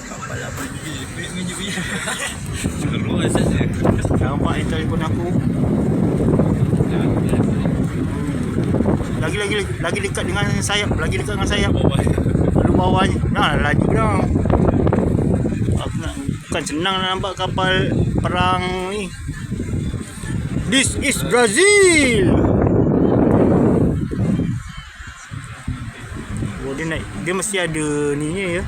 Kapal apa ni? Seru saja. Nampak ni telefon aku. Lagi dekat dengan sayap, Lalu bawahnya. Nah, laju dah. Aku nak, bukan senang nak nampak kapal perang ni. This is Brazil. Oh, dia mesti ada ni ya.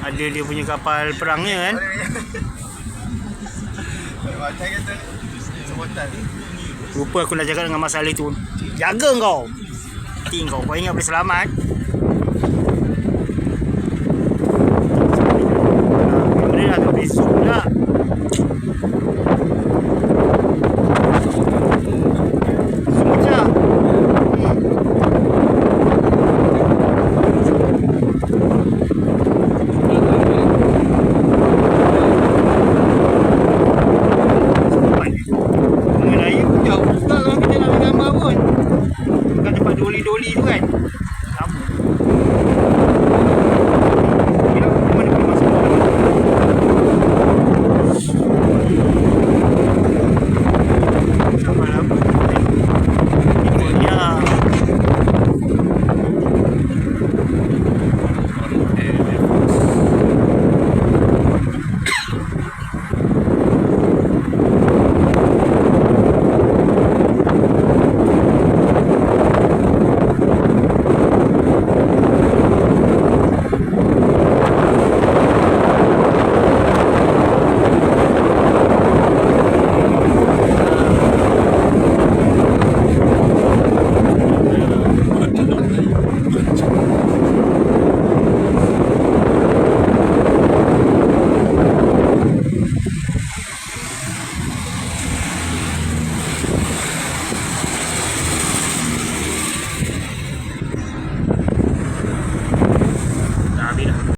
Ada dia punya kapal perangnya kan. Macam kata sebutan. Lupa aku nak cakap dengan Mas Ali tu. Jaga kau. Nanti kau ingat boleh selamat.